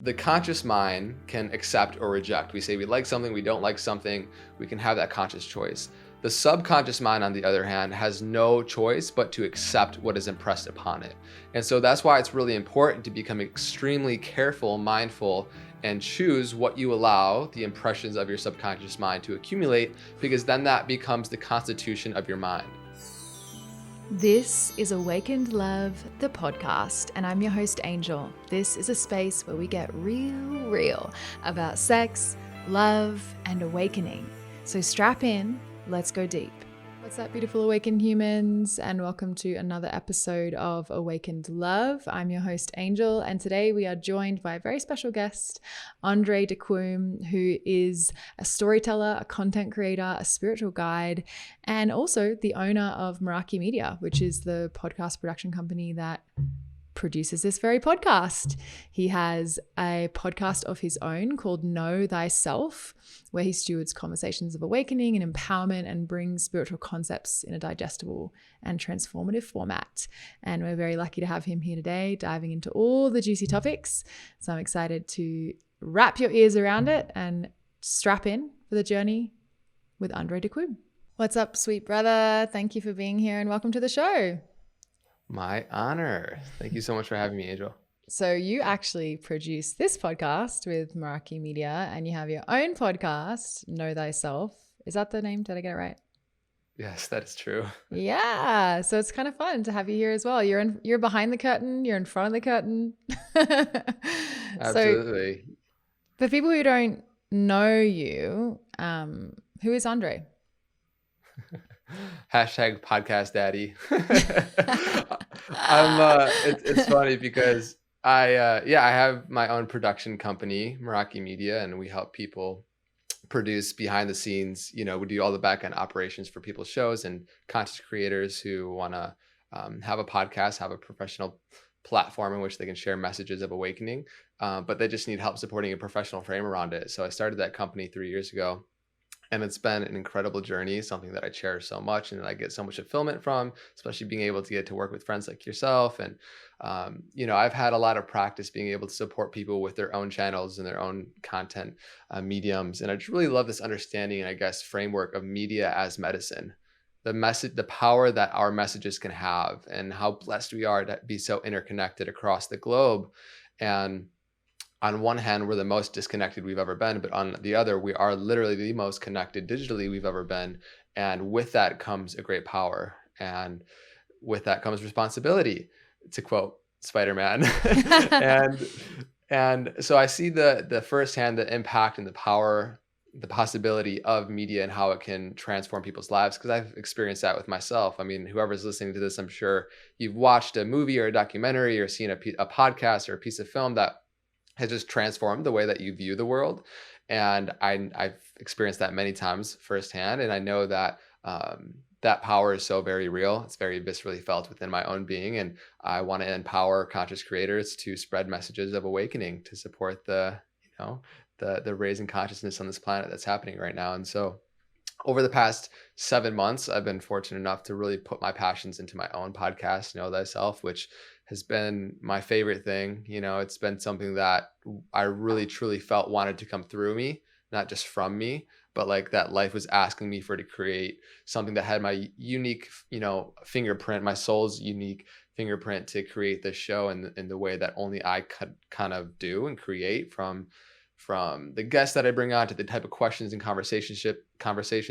The conscious mind can accept or reject. We say we like something, we don't like something. We can have that conscious choice. The subconscious mind, on the other hand, has no choice but to accept what is impressed upon it. And so that's why it's really important to become extremely careful, mindful, and choose what you allow the impressions of your subconscious mind to accumulate, because then that becomes the constitution of your mind. This is Awakened Love, the podcast, and I'm your host, Angel. This is a space where we get real about sex, love, and awakening. So strap in, let's go deep. What's up, beautiful awakened humans, and welcome to another episode of Awakened Love. I'm your host, Angel, and today we are joined by a very special guest, André Duqum, who is a storyteller, a content creator, a spiritual guide, and also the owner of Meraki Media, which is the podcast production company that produces this very podcast. He has a podcast of his own called Know Thyself, where he stewards conversations of awakening and empowerment and brings spiritual concepts in a digestible and transformative format. And we're very lucky to have him here today, diving into all the juicy topics. So I'm excited to wrap your ears around it and strap in for the journey with André Duqum. What's up, sweet brother? Thank you for being here and welcome to the show. My honor. Thank you so much for having me, Angel. So you actually produce this podcast with Meraki Media and you have your own podcast, Know Thyself. Is that the name? Did I get it right? Yes, that is true. Yeah. So it's kind of fun to have you here as well. You're behind the curtain. You're in front of the curtain. Absolutely. So for people who don't know you, who is André? Hashtag podcast daddy. It's funny because I have my own production company, Meraki Media, and we help people produce behind the scenes. We do all the back end operations for people's shows and content creators who want to have a podcast, have a professional platform in which they can share messages of awakening, but they just need help supporting a professional frame around it. So I started that company 3 years ago. And it's been an incredible journey, something that I cherish so much and that I get so much fulfillment from, especially being able to get to work with friends like yourself. And, I've had a lot of practice being able to support people with their own channels and their own content mediums. And I just really love this understanding and I guess framework of media as medicine, the power that our messages can have and how blessed we are to be so interconnected across the globe. And on one hand, we're the most disconnected we've ever been, but on the other, we are literally the most connected digitally we've ever been. And with that comes a great power. And with that comes responsibility, to quote Spider-Man. and so I see the firsthand, the impact and the power, the possibility of media and how it can transform people's lives, because I've experienced that with myself. I mean, whoever's listening to this, I'm sure you've watched a movie or a documentary or seen a podcast or a piece of film that has just transformed the way that you view the world. And I've experienced that many times firsthand. And I know that that power is so very real. It's very viscerally felt within my own being. And I want to empower conscious creators to spread messages of awakening to support the raising consciousness on this planet that's happening right now. And so over the past 7 months, I've been fortunate enough to really put my passions into my own podcast, Know Thyself, which has been my favorite thing. It's been something that I really truly felt wanted to come through me, not just from me, but like that life was asking me to create something that had my unique, fingerprint, my soul's unique fingerprint to create this show in the way that only I could kind of do and create, from the guests that I bring on to the type of questions and conversations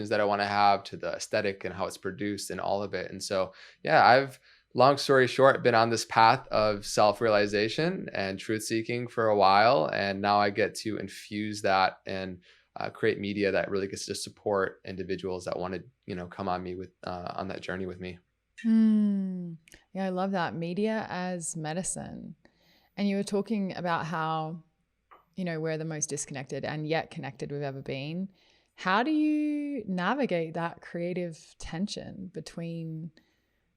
that I want to have, to the aesthetic and how it's produced and all of it. And so, I've, long story short, been on this path of self-realization and truth-seeking for a while, and now I get to infuse that and create media that really gets to support individuals that want to, come on me with on that journey with me. Yeah, I love that. Media as medicine. And you were talking about how, we're the most disconnected and yet connected we've ever been. How do you navigate that creative tension between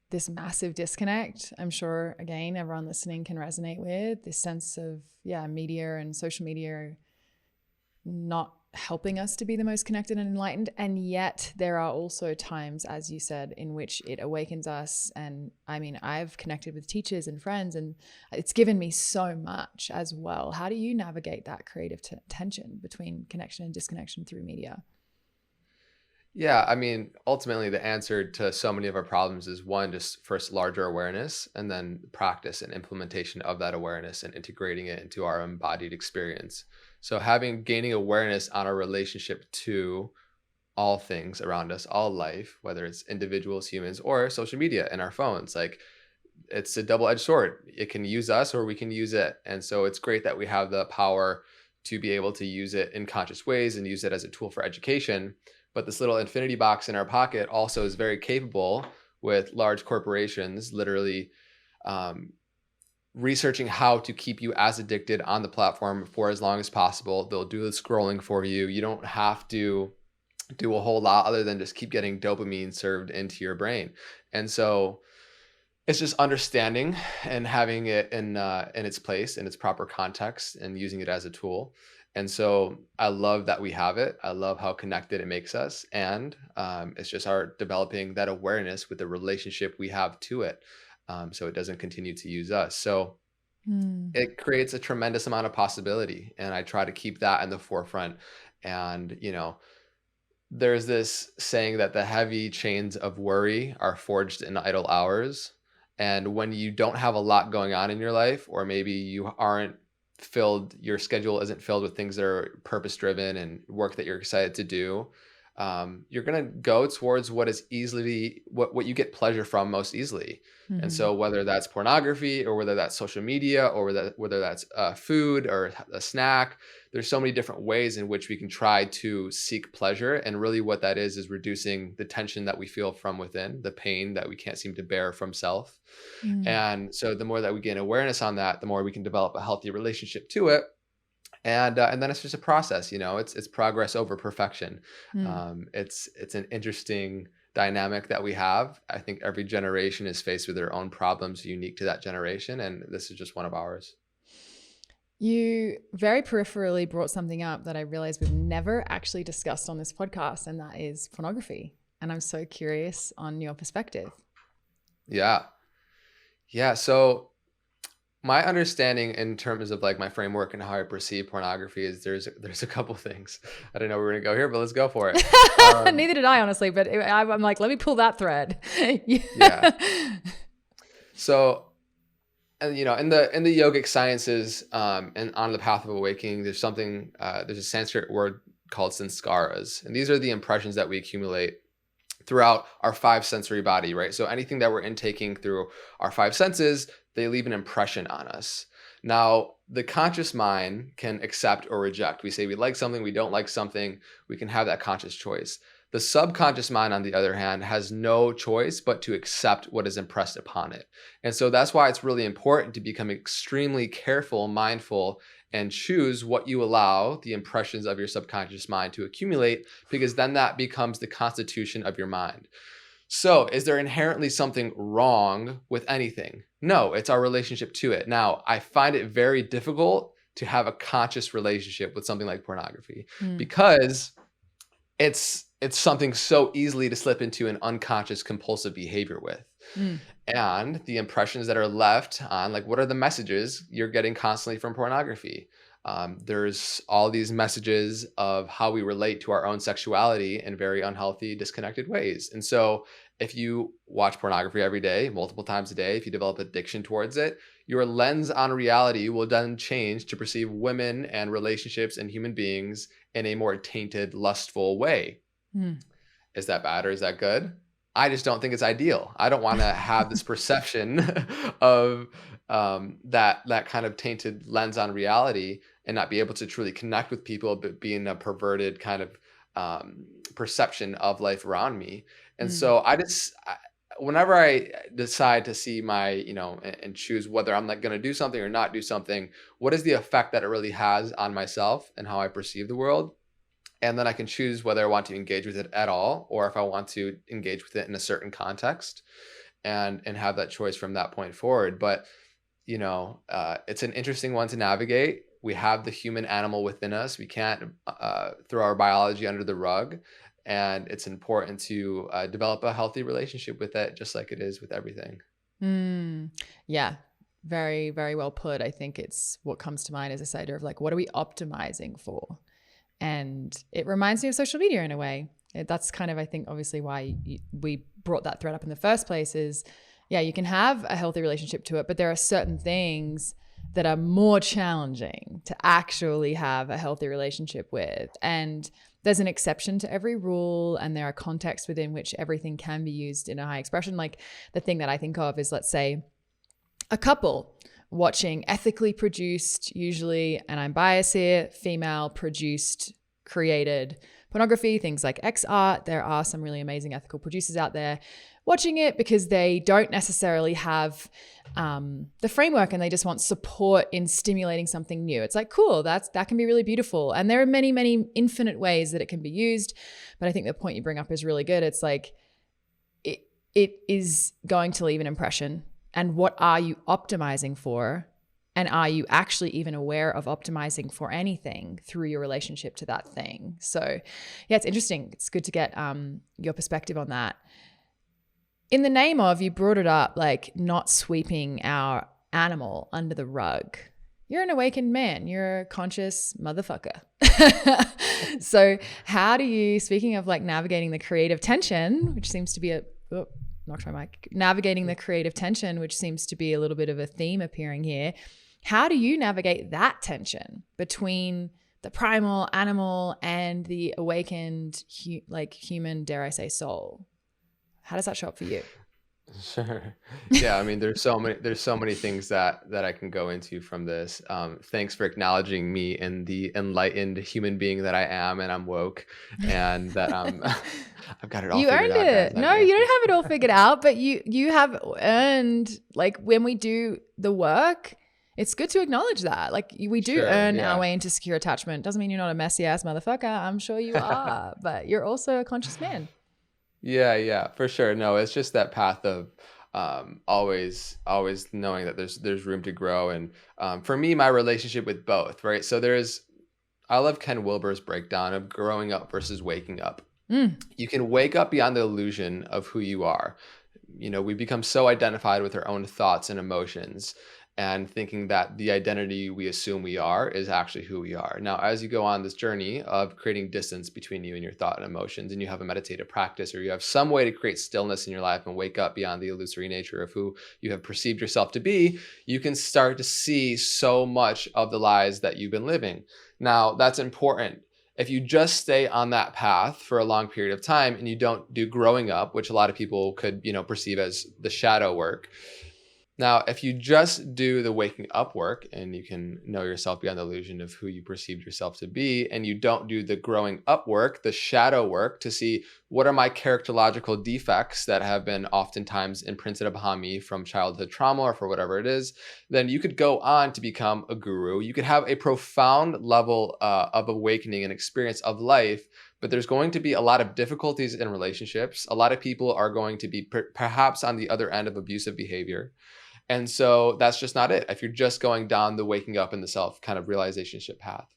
this massive disconnect? I'm sure, again, everyone listening can resonate with this sense of, media and social media not helping us to be the most connected and enlightened. And yet there are also times, as you said, in which it awakens us. And I mean, I've connected with teachers and friends, and it's given me so much as well. How do you navigate that creative tension between connection and disconnection through media? Yeah, I mean, ultimately, the answer to so many of our problems is one, just first larger awareness, and then practice and implementation of that awareness and integrating it into our embodied experience. So, gaining awareness on our relationship to all things around us, all life, whether it's individuals, humans, or social media and our phones, like it's a double-edged sword. It can use us or we can use it. And so, it's great that we have the power to be able to use it in conscious ways and use it as a tool for education. But this little infinity box in our pocket also is very capable with large corporations literally researching how to keep you as addicted on the platform for as long as possible. They'll do the scrolling for you. You don't have to do a whole lot other than just keep getting dopamine served into your brain. And so it's just understanding and having it in its place, in its proper context, and using it as a tool. And so I love that we have it. I love how connected it makes us. And it's just our developing that awareness with the relationship we have to it, so it doesn't continue to use us. So it creates a tremendous amount of possibility. And I try to keep that in the forefront. And, there's this saying that the heavy chains of worry are forged in idle hours. And when you don't have a lot going on in your life, or maybe your schedule isn't filled with things that are purpose driven and work that you're excited to do, you're going to go towards what you get pleasure from most easily. Mm-hmm. And so whether that's pornography or whether that's social media or whether that's food or a snack, there's so many different ways in which we can try to seek pleasure. And really what that is reducing the tension that we feel from within, the pain that we can't seem to bear from self. And so the more that we gain awareness on that, the more we can develop a healthy relationship to it. And then it's just a process, it's progress over perfection. It's an interesting dynamic that we have. I think every generation is faced with their own problems unique to that generation. And this is just one of ours. You very peripherally brought something up that I realized we've never actually discussed on this podcast, and that is pornography. And I'm so curious on your perspective. Yeah. So my understanding in terms of like my framework and how I perceive pornography is there's a couple things. I didn't know we were going to go here, but let's go for it. Neither did I, honestly, but I'm like, let me pull that thread. Yeah. So, and in the yogic sciences, and on the path of awakening, there's a Sanskrit word called sanskaras, and these are the impressions that we accumulate throughout our five sensory body, right? So anything that we're intaking through our five senses, they leave an impression on us. Now, the conscious mind can accept or reject. We say we like something, we don't like something. We can have that conscious choice. The subconscious mind, on the other hand, has no choice but to accept what is impressed upon it. And so that's why it's really important to become extremely careful, mindful, and choose what you allow the impressions of your subconscious mind to accumulate, because then that becomes the constitution of your mind. So is there inherently something wrong with anything? No, it's our relationship to it. Now, I find it very difficult to have a conscious relationship with something like pornography because it's something so easily to slip into an unconscious compulsive behavior with. And the impressions that are left on, like, what are the messages you're getting constantly from pornography? There's all these messages of how we relate to our own sexuality in very unhealthy, disconnected ways. And so if you watch pornography every day, multiple times a day, if you develop addiction towards it, your lens on reality will then change to perceive women and relationships and human beings in a more tainted, lustful way. Is that bad or is that good? I just don't think it's ideal. I don't want to have this perception of that kind of tainted lens on reality and not be able to truly connect with people, but be in a perverted kind of perception of life around me. And so whenever I decide to see and choose whether I'm like going to do something or not do something, what is the effect that it really has on myself and how I perceive the world? And then I can choose whether I want to engage with it at all, or if I want to engage with it in a certain context and have that choice from that point forward. But, it's an interesting one to navigate. we have the human animal within us. We can't throw our biology under the rug. And it's important to develop a healthy relationship with it, just like it is with everything. Yeah, very, very well put. I think it's what comes to mind as this idea of like, what are we optimizing for? And it reminds me of social media in a way. That's kind of, I think, obviously why we brought that thread up in the first place is, yeah, you can have a healthy relationship to it, but there are certain things that are more challenging to actually have a healthy relationship with. And there's an exception to every rule, and there are contexts within which everything can be used in a high expression. Like the thing that I think of is, let's say, a couple watching ethically produced, usually, and I'm biased here, female produced, created pornography, things like X art. There are some really amazing ethical producers out there watching it because they don't necessarily have the framework, and they just want support in stimulating something new. It's like, cool, that can be really beautiful. And there are many, many infinite ways that it can be used. But I think the point you bring up is really good. It's like, it is going to leave an impression. And what are you optimizing for? And are you actually even aware of optimizing for anything through your relationship to that thing? So yeah, it's interesting. It's good to get your perspective on that. In the name of, you brought it up, like not sweeping our animal under the rug. You're an awakened man. You're a conscious motherfucker. So how do you, speaking of like navigating the creative tension, which seems to be knocked my mic, navigating the creative tension, which seems to be a little bit of a theme appearing here. How do you navigate that tension between the primal animal and the awakened, human, dare I say, soul? How does that show up for you? Sure. Yeah, I mean, there's so many things that I can go into from this. Thanks for acknowledging me and the enlightened human being that I am, and I'm woke, and that I've got it all You figured earned out, it. guys. No, you don't have it all figured out, but you have earned, like when we do the work, it's good to acknowledge that. Like we do earn our way into secure attachment. Doesn't mean you're not a messy ass motherfucker. I'm sure you are, but you're also a conscious man. Yeah, for sure. No, it's just that path of always knowing that there's room to grow. And for me, my relationship with both, right? So I love Ken Wilber's breakdown of growing up versus waking up. You can wake up beyond the illusion of who you are. We become so identified with our own thoughts and emotions, and thinking that the identity we assume we are is actually who we are. Now, as you go on this journey of creating distance between you and your thought and emotions, and you have a meditative practice, or you have some way to create stillness in your life and wake up beyond the illusory nature of who you have perceived yourself to be, you can start to see so much of the lies that you've been living. Now, that's important. If you just stay on that path for a long period of time and you don't do growing up, which a lot of people could, perceive as the shadow work. Now, if you just do the waking up work and you can know yourself beyond the illusion of who you perceived yourself to be, and you don't do the growing up work, the shadow work to see what are my characterological defects that have been oftentimes imprinted upon me from childhood trauma or for whatever it is, then you could go on to become a guru. You could have a profound level of awakening and experience of life. But there's going to be a lot of difficulties in relationships. A lot of people are going to be perhaps on the other end of abusive behavior. And so that's just not it. If you're just going down the waking up and the self kind of realizationship path.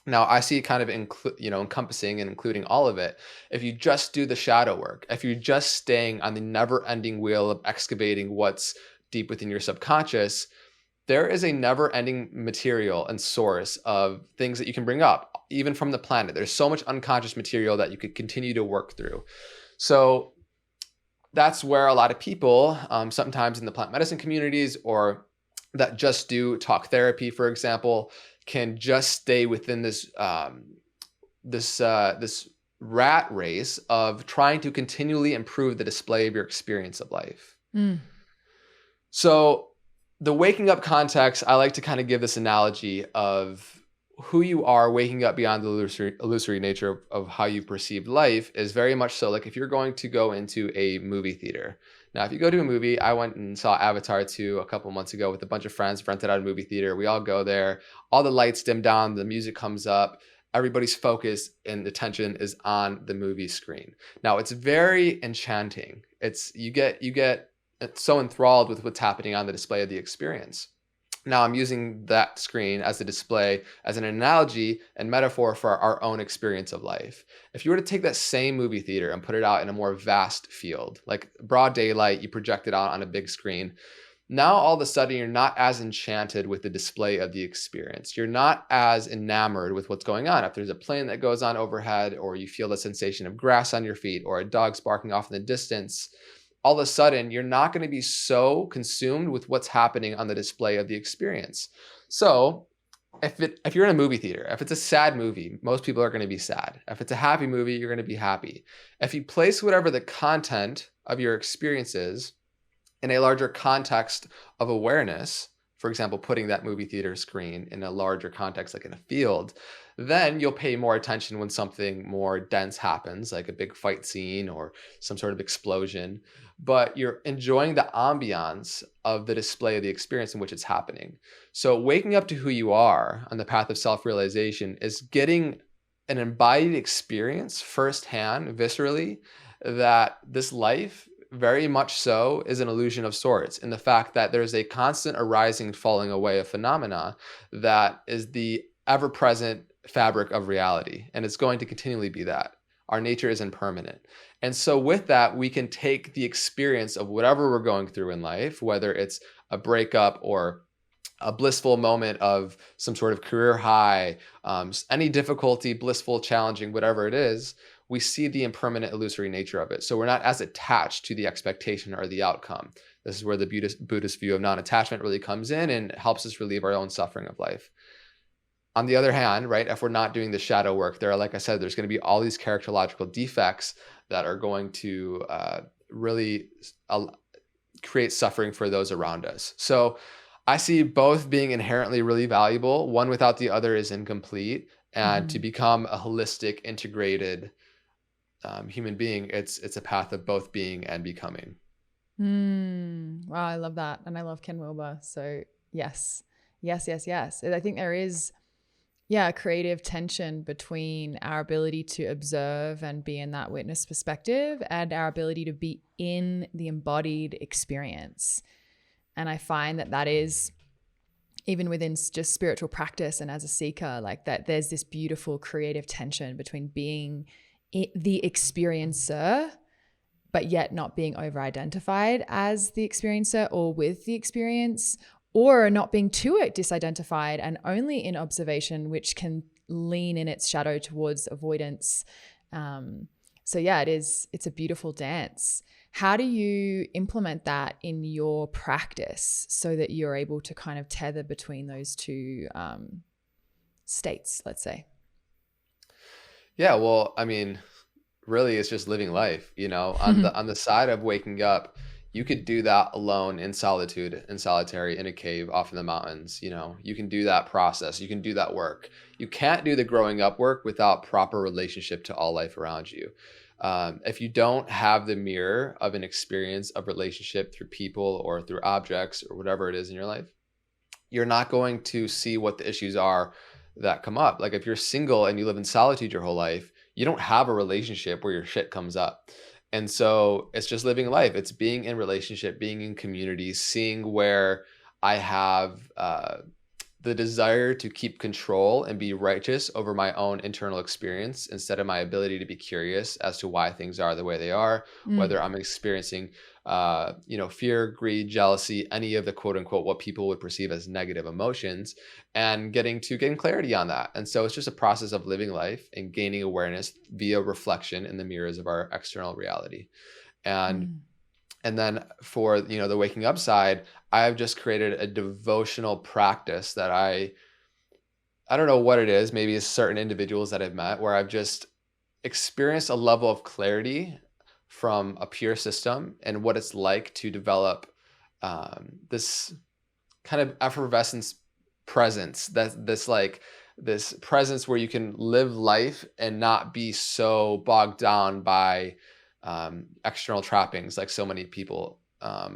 Now, I see it kind of encompassing and including all of it. If you just do the shadow work, if you're just staying on the never-ending wheel of excavating what's deep within your subconscious, there is a never-ending material and source of things that you can bring up, even from the planet. There's so much unconscious material that you could continue to work through. So that's where a lot of people, sometimes in the plant medicine communities or that just do talk therapy, for example, can just stay within this rat race of trying to continually improve the display of your experience of life. So the waking up context, I like to kind of give this analogy of who you are waking up beyond the illusory nature of how you perceive life is very much so like if you're going to go into a movie theater. Now, if you go to a movie, I went and saw Avatar 2 a couple months ago with a bunch of friends, rented out a movie theater. We all go there, all the lights dim down, the music comes up, everybody's focus and attention is on the movie screen. Now, it's very enchanting. You get so enthralled with what's happening on the display of the experience. Now I'm using that screen as a display, as an analogy and metaphor for our own experience of life. If you were to take that same movie theater and put it out in a more vast field, like broad daylight, you project it out on a big screen. Now all of a sudden you're not as enchanted with the display of the experience. You're not as enamored with what's going on. If there's a plane that goes on overhead, or you feel the sensation of grass on your feet, or a dog's barking off in the distance, all of a sudden you're not going to be so consumed with what's happening on the display of the experience. So if you're in a movie theater, if it's a sad movie, most people are going to be sad. If it's a happy movie, you're going to be happy. If you place whatever the content of your experience is in a larger context of awareness, for example, putting that movie theater screen in a larger context, like in a field, then you'll pay more attention when something more dense happens, like a big fight scene or some sort of explosion. But you're enjoying the ambiance of the display of the experience in which it's happening. So waking up to who you are on the path of self-realization is getting an embodied experience firsthand, viscerally, that this life very much so is an illusion of sorts, in the fact that there's a constant arising and falling away of phenomena that is the ever-present fabric of reality, and it's going to continually be that. Our nature is impermanent. And so with that, we can take the experience of whatever we're going through in life, whether it's a breakup or a blissful moment of some sort of career high, any difficulty, blissful, challenging, whatever it is, we see the impermanent, illusory nature of it. So we're not as attached to the expectation or the outcome. This is where the Buddhist view of non-attachment really comes in and helps us relieve our own suffering of life. On the other hand, right, if we're not doing the shadow work, there are, like I said, there's going to be all these characterological defects that are going to really create suffering for those around us. So I see both being inherently really valuable. One without the other is incomplete. And to become a holistic, integrated human being, it's a path of both being and becoming. Wow, I love that. And I love Ken Wilber. So yes. I think there is, a creative tension between our ability to observe and be in that witness perspective and our ability to be in the embodied experience. And I find that is, even within just spiritual practice and as a seeker, like that there's this beautiful creative tension between being the experiencer, but yet not being over-identified as the experiencer or with the experience, or not being too disidentified and only in observation, which can lean in its shadow towards avoidance. It's a beautiful dance. How do you implement that in your practice so that you're able to kind of tether between those two states, let's say? Yeah, well, I mean, really it's just living life, on the side of waking up. You could do that alone in solitude, in solitary, in a cave off in the mountains. You can do that process. You can do that work. You can't do the growing up work without proper relationship to all life around you. If you don't have the mirror of an experience of relationship through people or through objects or whatever it is in your life, you're not going to see what the issues are that come up. Like if you're single and you live in solitude your whole life, you don't have a relationship where your shit comes up. And so it's just living life. It's being in relationship, being in community, seeing where I have the desire to keep control and be righteous over my own internal experience instead of my ability to be curious as to why things are the way they are, whether I'm experiencing fear, greed, jealousy, any of the quote unquote what people would perceive as negative emotions, and getting clarity on that. And so it's just a process of living life and gaining awareness via reflection in the mirrors of our external reality. And then for, the waking up side, I've just created a devotional practice that I don't know what it is. Maybe it's certain individuals that I've met where I've just experienced a level of clarity from a pure system and what it's like to develop this kind of effervescence presence, this presence where you can live life and not be so bogged down by external trappings like so many people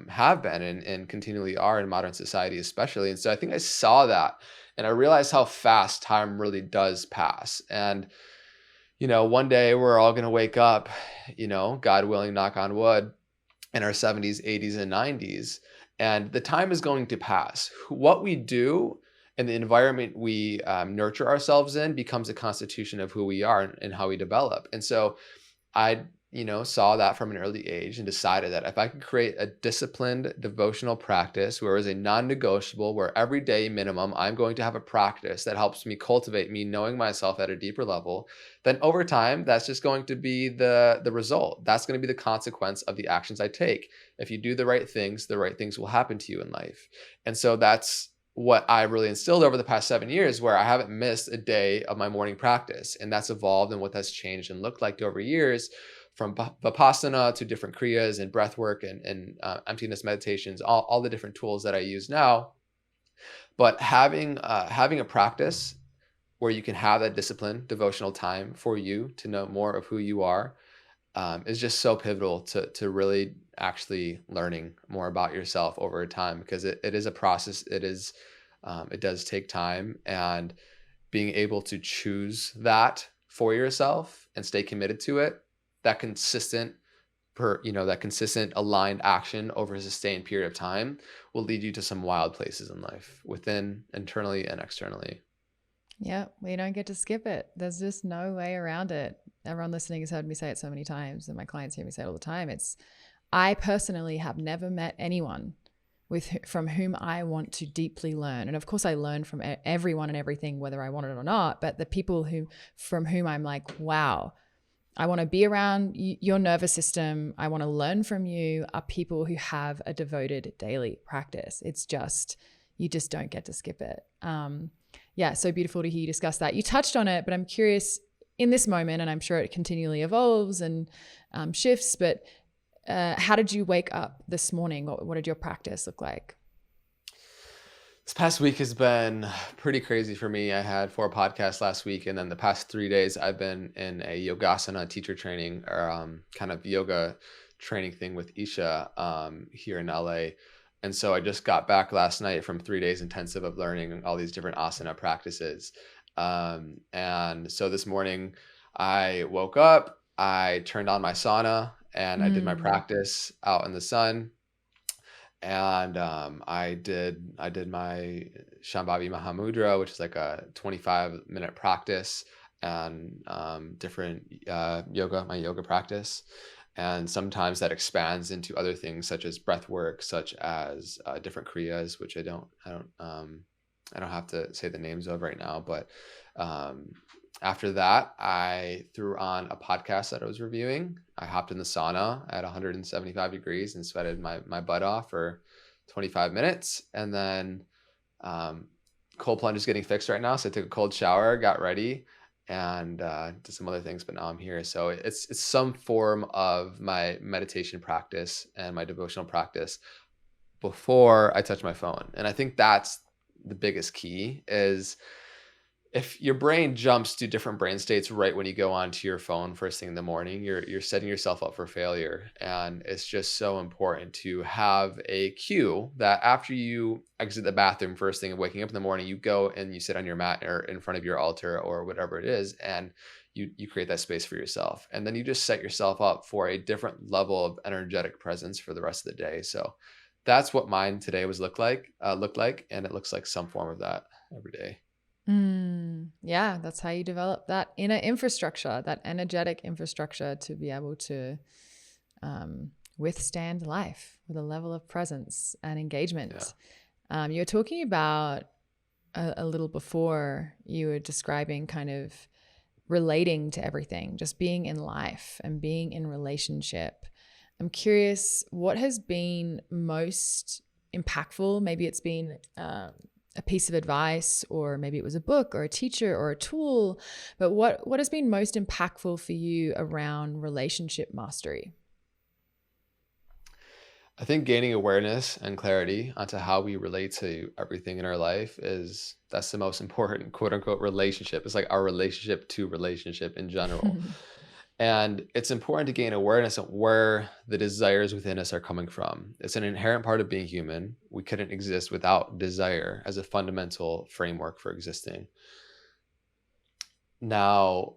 have been and continually are in modern society especially. And so I think I saw that and I realized how fast time really does pass. And one day we're all going to wake up, God willing, knock on wood, in our 70s, 80s, and 90s. And the time is going to pass. What we do and the environment we nurture ourselves in becomes a constitution of who we are and how we develop. And so I, saw that from an early age and decided that if I could create a disciplined devotional practice where it's a non-negotiable, where every day minimum, I'm going to have a practice that helps me cultivate me knowing myself at a deeper level, then over time, that's just going to be the result. That's going to be the consequence of the actions I take. If you do the right things will happen to you in life. And so that's what I really instilled over the past 7 years, where I haven't missed a day of my morning practice. And that's evolved, and what that's changed and looked like over years, from Vipassana to different Kriyas and breath work and emptiness meditations, all the different tools that I use now. But having a practice where you can have that disciplined devotional time for you to know more of who you are is just so pivotal to really actually learning more about yourself over time, because it is a process. It does take time, and being able to choose that for yourself and stay committed to it, that consistent aligned action over a sustained period of time will lead you to some wild places in life, within, internally, and externally. Yeah, we don't get to skip it. There's just no way around it. Everyone listening has heard me say it so many times, and my clients hear me say it all the time. I personally have never met anyone from whom I want to deeply learn. And of course I learn from everyone and everything, whether I want it or not, but the people from whom I'm like, wow, I want to be around your nervous system, I want to learn from you, are people who have a devoted daily practice. It's just, you just don't get to skip it. Yeah, so beautiful to hear you discuss that. You touched on it, but I'm curious in this moment, and I'm sure it continually evolves and shifts, but how did you wake up this morning? What did your practice look like? This past week has been pretty crazy for me. I had 4 podcasts last week, and then the past 3 days I've been in a yogasana teacher training, or kind of yoga training thing with Isha here in LA. And so I just got back last night from 3 days intensive of learning all these different asana practices. And so this morning I woke up, I turned on my sauna, and I did my practice out in the sun. And I did my Shambhavi Mahamudra, which is like a 25-minute practice, and different my yoga practice. And sometimes that expands into other things such as breath work, such as different kriyas, which I don't have to say the names of right now. But after that, I threw on a podcast that I was reviewing. I hopped in the sauna at 175 degrees and sweated my butt off for 25 minutes. And then cold plunge is getting fixed right now. So I took a cold shower, got ready, and did some other things, but now I'm here. So it's some form of my meditation practice and my devotional practice before I touch my phone. And I think that's the biggest key, is if your brain jumps to different brain states right when you go onto your phone first thing in the morning, you're setting yourself up for failure. And it's just so important to have a cue that after you exit the bathroom first thing and waking up in the morning, you go and you sit on your mat or in front of your altar or whatever it is, and you create that space for yourself. And then you just set yourself up for a different level of energetic presence for the rest of the day. So that's what mine today looked like, and it looks like some form of that every day. Yeah, that's how you develop that inner infrastructure, that energetic infrastructure, to be able to withstand life with a level of presence and engagement. Yeah. You were talking about a little before, you were describing kind of relating to everything, just being in life and being in relationship. I'm curious, what has been most impactful? Maybe it's been a piece of advice, or maybe it was a book or a teacher or a tool, but what has been most impactful for you around relationship mastery? I think gaining awareness and clarity onto how we relate to everything in our life that's the most important, quote unquote, relationship. It's like our relationship to relationship in general. And it's important to gain awareness of where the desires within us are coming from. It's an inherent part of being human. We couldn't exist without desire as a fundamental framework for existing. Now,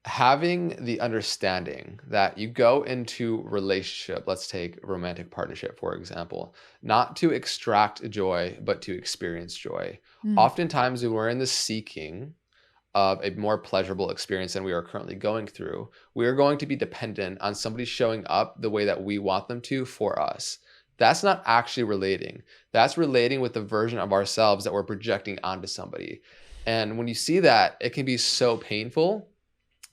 having the understanding that you go into relationship, let's take romantic partnership, for example, not to extract joy, but to experience joy. Mm. Oftentimes, when we're in the seeking of a more pleasurable experience than we are currently going through, we are going to be dependent on somebody showing up the way that we want them to for us. That's not actually relating. That's relating with the version of ourselves that we're projecting onto somebody. And when you see that, it can be so painful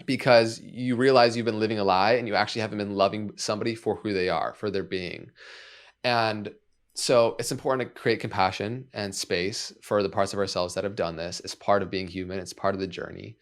because you realize you've been living a lie and you actually haven't been loving somebody for who they are, for their being. And so it's important to create compassion and space for the parts of ourselves that have done this. It's part of being human, it's part of the journey.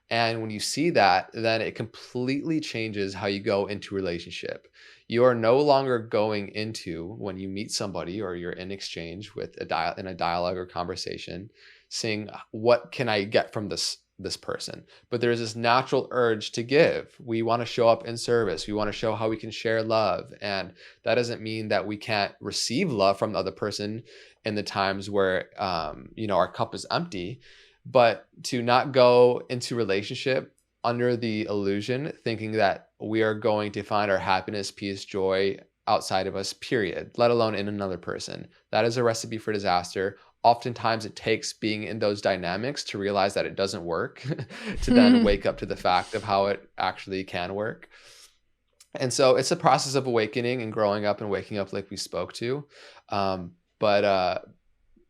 And when you see that, then it completely changes how you go into relationship. You are no longer going into, when you meet somebody or you're in exchange with in a dialogue or conversation, saying, what can I get from this person? But there's this natural urge to give. We want to show up in service. We want to show how we can share love. And that doesn't mean that we can't receive love from the other person in the times where our cup is empty. But to not go into relationship under the illusion, thinking that we are going to find our happiness, peace, joy outside of us, period, let alone in another person. That is a recipe for disaster. Oftentimes it takes being in those dynamics to realize that it doesn't work, to then wake up to the fact of how it actually can work. And so it's a process of awakening and growing up and waking up, like we spoke to. But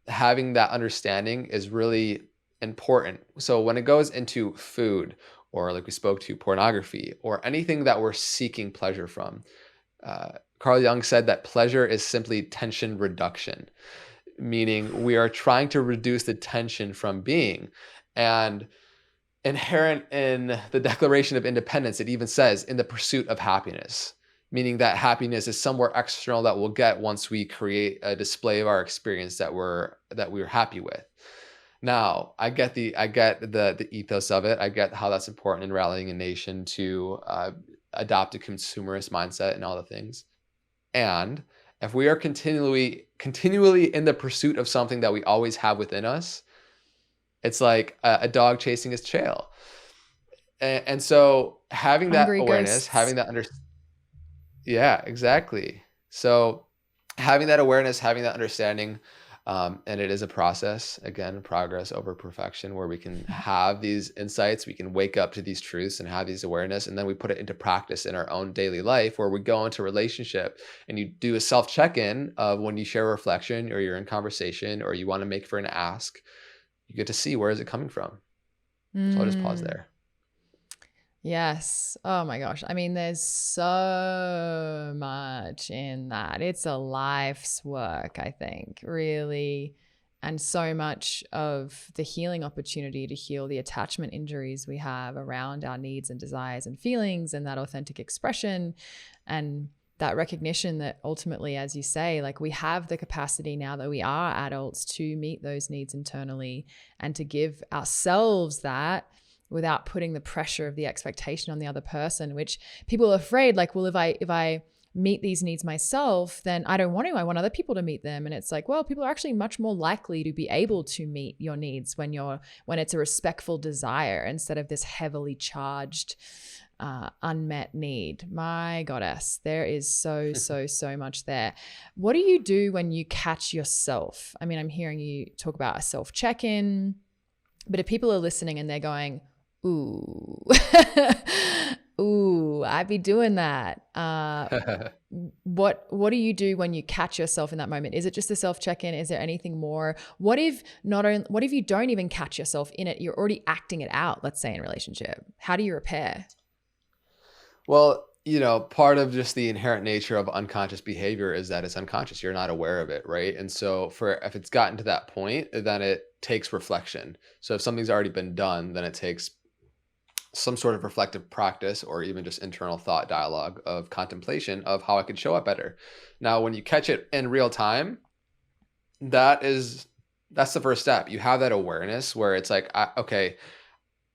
having that understanding is really important. So when it goes into food, or like we spoke to, pornography, or anything that we're seeking pleasure from, Carl Jung said that pleasure is simply tension reduction, meaning we are trying to reduce the tension from being. And inherent in the Declaration of Independence, it even says, in the pursuit of happiness, meaning that happiness is somewhere external that we'll get once we create a display of our experience that we're happy with. Now, I get the ethos of it. I get how that's important in rallying a nation to adopt a consumerist mindset and all the things. And if we are continually in the pursuit of something that we always have within us, it's like a dog chasing his tail. And so having that Hungry awareness, ghosts. having that yeah, exactly. So having that awareness, having that understanding, and it is a process, again, progress over perfection, where we can have these insights, we can wake up to these truths and have these awareness, and then we put it into practice in our own daily life, where we go into relationship and you do a self check-in of when you share a reflection or you're in conversation or you want to make for an ask, you get to see, where is it coming from? So I'll just pause there. Yes. Oh my gosh. I mean, there's so much in that. It's a life's work, I think, really. And so much of the healing opportunity to heal the attachment injuries we have around our needs and desires and feelings, and that authentic expression and that recognition that ultimately, as you say, like, we have the capacity now that we are adults to meet those needs internally and to give ourselves that without putting the pressure of the expectation on the other person, which people are afraid, like, well, if I meet these needs myself, then I don't want to. I want other people to meet them. And it's like, well, people are actually much more likely to be able to meet your needs when it's a respectful desire instead of this heavily charged unmet need. My goddess, there is so much there. What do you do when you catch yourself? I mean, I'm hearing you talk about a self check-in, but if people are listening and they're going, ooh, ooh, I'd be doing that. What do you do when you catch yourself in that moment? Is it just a self check-in? Is there anything more? What if you don't even catch yourself in it? You're already acting it out, let's say, in a relationship. How do you repair? Well, part of just the inherent nature of unconscious behavior is that it's unconscious. You're not aware of it, right? And so if it's gotten to that point, then it takes reflection. So if something's already been done, then it takes some sort of reflective practice or even just internal thought dialogue of contemplation of how I could show up better. Now, when you catch it in real time, that's the first step. You have that awareness where it's like, okay,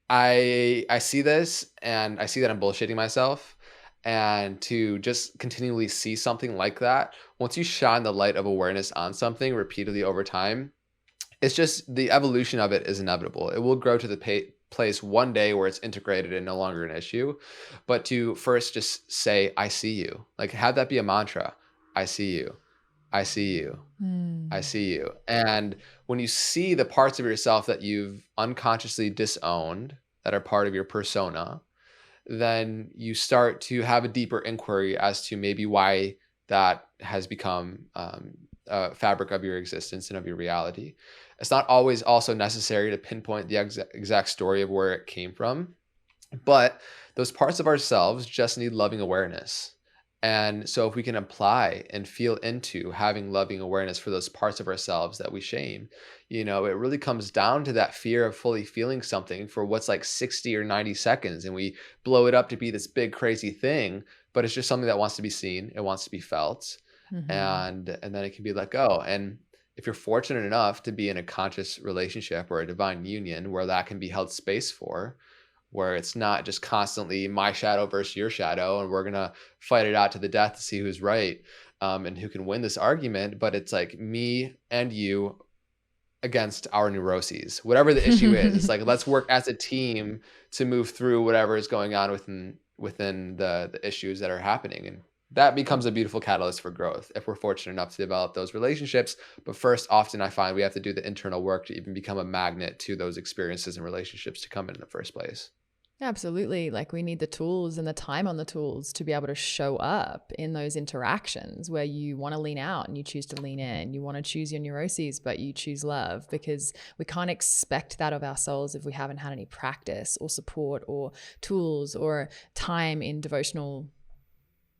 I see this and I see that I'm bullshitting myself. And to just continually see something like that, once you shine the light of awareness on something repeatedly over time, it's just the evolution of it is inevitable. It will grow to the place one day where it's integrated and no longer an issue. But to first just say, I see you, like have that be a mantra. I see you. I see you. I see you. And when you see the parts of yourself that you've unconsciously disowned that are part of your persona, then you start to have a deeper inquiry as to maybe why that has become a fabric of your existence and of your reality. It's not always also necessary to pinpoint the exact story of where it came from, but those parts of ourselves just need loving awareness. And so if we can apply and feel into having loving awareness for those parts of ourselves that we shame, it really comes down to that fear of fully feeling something for what's like 60 or 90 seconds. And we blow it up to be this big, crazy thing, but it's just something that wants to be seen. It wants to be felt. And then it can be let go. And if you're fortunate enough to be in a conscious relationship or a divine union where that can be held space for, where it's not just constantly my shadow versus your shadow, and we're going to fight it out to the death to see who's right and who can win this argument. But it's like me and you against our neuroses, whatever the issue is. It's like, let's work as a team to move through whatever is going on within the issues that are happening. And that becomes a beautiful catalyst for growth if we're fortunate enough to develop those relationships. But first, often I find we have to do the internal work to even become a magnet to those experiences and relationships to come in the first place. Absolutely. Like we need the tools and the time on the tools to be able to show up in those interactions where you want to lean out and you choose to lean in. You want to choose your neuroses, but you choose love, because we can't expect that of ourselves if we haven't had any practice or support or tools or time in devotional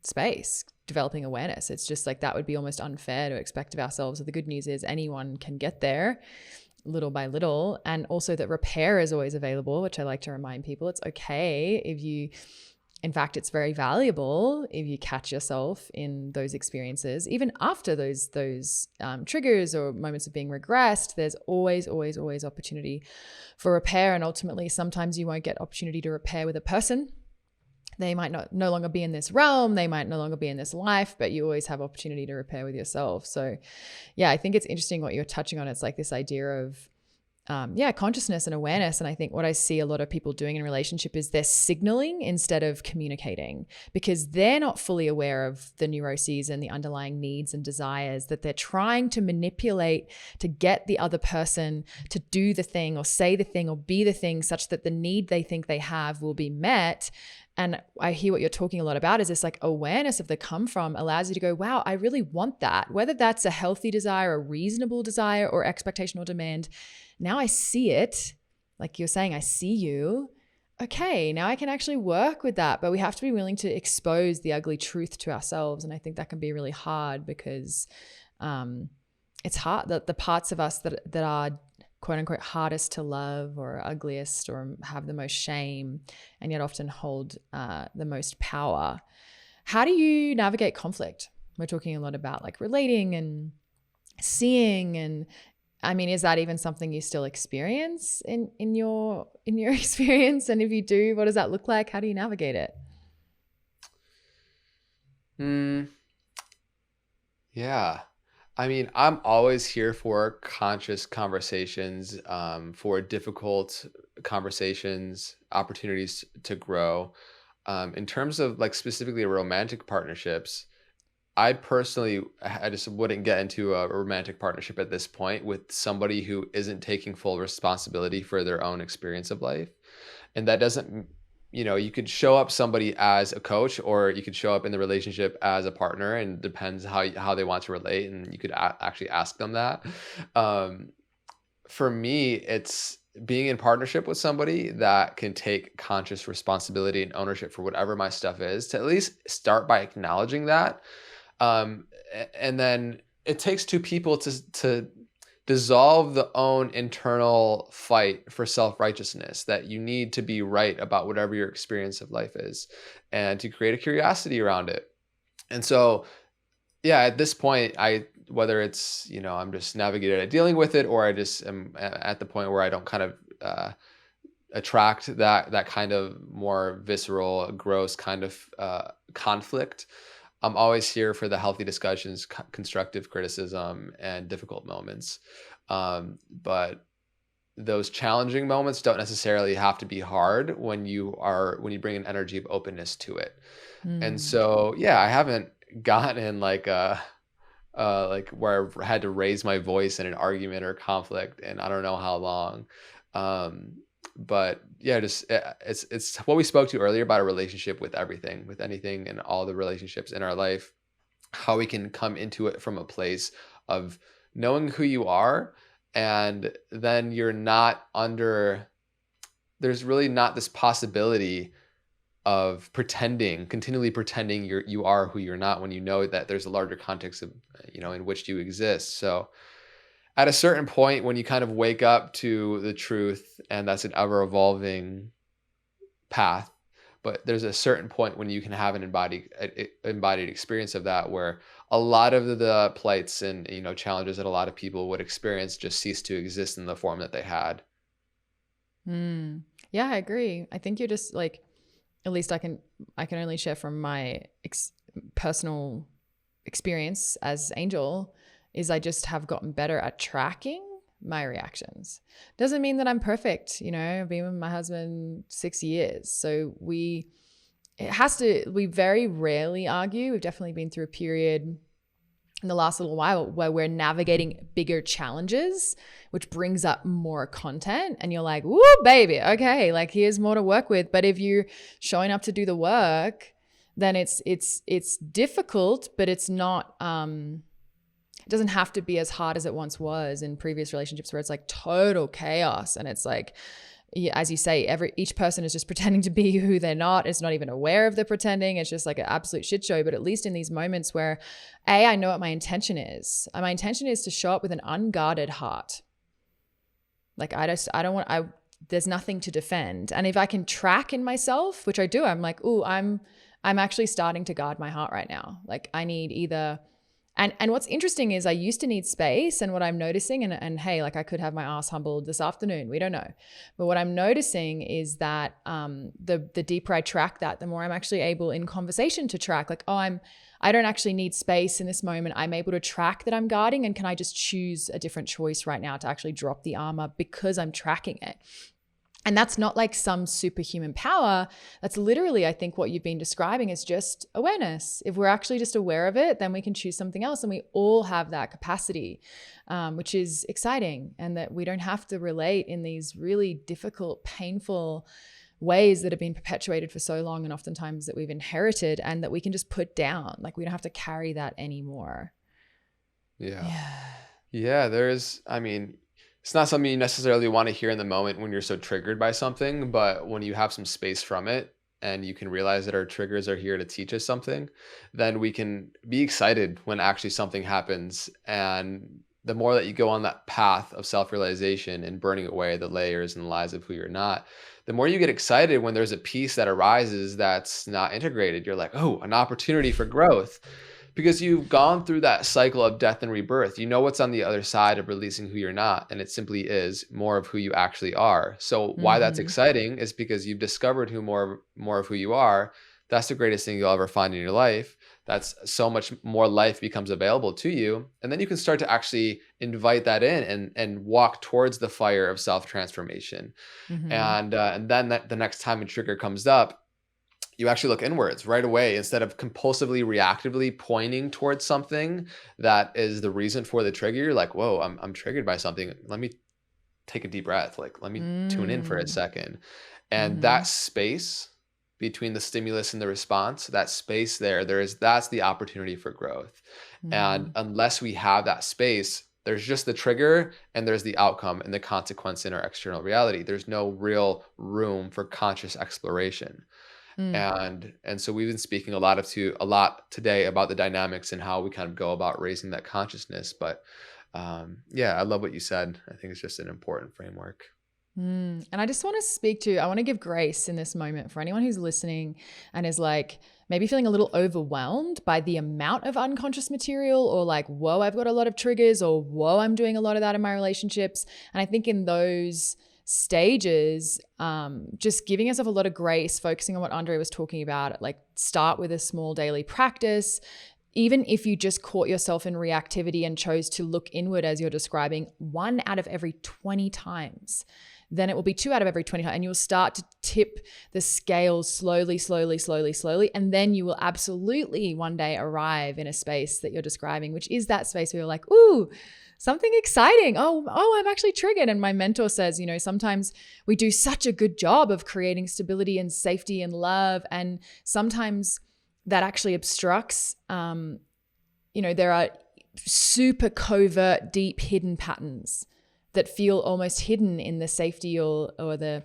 space, developing awareness. It's just like that would be almost unfair to expect of ourselves. So the good news is anyone can get there little by little, and also that repair is always available, which I like to remind people. It's okay if you, in fact, it's very valuable if you catch yourself in those experiences, even after those triggers or moments of being regressed. There's always opportunity for repair, and ultimately sometimes you won't get opportunity to repair with a person. They might no longer be in this realm. They might no longer be in this life, but you always have opportunity to repair with yourself. So yeah, I think it's interesting what you're touching on. It's like this idea of, consciousness and awareness. And I think what I see a lot of people doing in relationship is they're signaling instead of communicating, because they're not fully aware of the neuroses and the underlying needs and desires that they're trying to manipulate to get the other person to do the thing or say the thing or be the thing such that the need they think they have will be met. And I hear what you're talking a lot about is this like awareness of the come from allows you to go, wow, I really want that. Whether that's a healthy desire, a reasonable desire, or expectation or demand. Now I see it. Like you're saying, I see you. Okay, now I can actually work with that. But we have to be willing to expose the ugly truth to ourselves. And I think that can be really hard because it's hard that the parts of us that are quote unquote hardest to love or ugliest or have the most shame and yet often hold the most power. How do you navigate conflict? We're talking a lot about like relating and seeing, and I mean, is that even something you still experience in your experience? And if you do, what does that look like? How do you navigate it? Yeah. I mean, I'm always here for conscious conversations, for difficult conversations, opportunities to grow. In terms of like specifically romantic partnerships, I personally, I just wouldn't get into a romantic partnership at this point with somebody who isn't taking full responsibility for their own experience of life. And that doesn't, you could show up somebody as a coach, or you could show up in the relationship as a partner, and it depends how they want to relate. And you could actually ask them that. For me, it's being in partnership with somebody that can take conscious responsibility and ownership for whatever my stuff is, to at least start by acknowledging that. And then it takes two people to dissolve the own internal fight for self-righteousness, that you need to be right about whatever your experience of life is, and to create a curiosity around it. And so, yeah, at this point, whether it's, I'm just navigating it, dealing with it, or I just am at the point where I don't kind of attract that kind of more visceral, gross kind of conflict. I'm always here for the healthy discussions, constructive criticism, and difficult moments. But those challenging moments don't necessarily have to be hard when you bring an energy of openness to it. And Mm. so, yeah, I haven't gotten in like where I've had to raise my voice in an argument or conflict, and I don't know how long. But yeah, just it's what we spoke to earlier about a relationship with everything, with anything, and all the relationships in our life, how we can come into it from a place of knowing who you are, and then there's really not this possibility of continually pretending you are who you're not, when you know that there's a larger context of, in which you exist. So at a certain point, when you kind of wake up to the truth, and that's an ever evolving path, but there's a certain point when you can have an embodied experience of that, where a lot of the plights and challenges that a lot of people would experience just cease to exist in the form that they had. Yeah, I agree. I think you're just like, at least I can only share from my personal experience as Angel, is I just have gotten better at tracking my reactions. Doesn't mean that I'm perfect. I've been with my husband 6 years. So we very rarely argue. We've definitely been through a period in the last little while where we're navigating bigger challenges, which brings up more content, and you're like, woo, baby, okay, like here's more to work with. But if you're showing up to do the work, then it's difficult, but it's not, it doesn't have to be as hard as it once was in previous relationships where it's like total chaos. And it's like, as you say, each person is just pretending to be who they're not. It's not even aware of the pretending. It's just like an absolute shit show. But at least in these moments where I know what my intention is. My intention is to show up with an unguarded heart. Like there's nothing to defend. And if I can track in myself, which I do, I'm like, ooh, I'm actually starting to guard my heart right now. Like I need either. And what's interesting is I used to need space, and what I'm noticing, and hey, like I could have my ass humbled this afternoon, we don't know. But what I'm noticing is that the deeper I track that, the more I'm actually able in conversation to track, like, I don't actually need space in this moment. I'm able to track that I'm guarding, and can I just choose a different choice right now to actually drop the armor because I'm tracking it. And that's not like some superhuman power. That's literally, I think, what you've been describing is just awareness. If we're actually just aware of it, then we can choose something else. And we all have that capacity, which is exciting. And that we don't have to relate in these really difficult, painful ways that have been perpetuated for so long, and oftentimes that we've inherited, and that we can just put down. Like we don't have to carry that anymore. Yeah. It's not something you necessarily want to hear in the moment when you're so triggered by something, but when you have some space from it, and you can realize that our triggers are here to teach us something, then we can be excited when actually something happens. And the more that you go on that path of self-realization and burning away the layers and lies of who you're not, the more you get excited when there's a piece that arises that's not integrated. You're like, oh, an opportunity for growth. Because you've gone through that cycle of death and rebirth. You know what's on the other side of releasing who you're not, and it simply is more of who you actually are. So why that's exciting is because you've discovered more of who you are. That's the greatest thing you'll ever find in your life. That's so much more life becomes available to you. And then you can start to actually invite that in and walk towards the fire of self-transformation. And then the next time a trigger comes up, you actually look inwards right away, instead of compulsively, reactively pointing towards something that is the reason for the trigger. You're like, whoa, I'm triggered by something. Let me take a deep breath. Like, let me tune in for a second. And that space between the stimulus and the response, that space that's the opportunity for growth. And unless we have that space, there's just the trigger, and there's the outcome and the consequence in our external reality. There's no real room for conscious exploration. And so we've been speaking a lot today about the dynamics and how we kind of go about raising that consciousness. But I love what you said. I think it's just an important framework. And I just want to give grace in this moment for anyone who's listening and is like maybe feeling a little overwhelmed by the amount of unconscious material, or like, whoa, I've got a lot of triggers, or whoa, I'm doing a lot of that in my relationships. And I think in those stages, just giving yourself a lot of grace, focusing on what Andre was talking about, like start with a small daily practice. even if you just caught yourself in reactivity and chose to look inward as you're describing 1 out of every 20 times, then it will be 2 out of every 20 times, and you'll start to tip the scale slowly. And then you will absolutely one day arrive in a space that you're describing, which is that space where you're like, ooh, something exciting. Oh, I'm actually triggered. And my mentor says, sometimes we do such a good job of creating stability and safety and love. And sometimes that actually obstructs, there are super covert, deep hidden patterns that feel almost hidden in the safety or the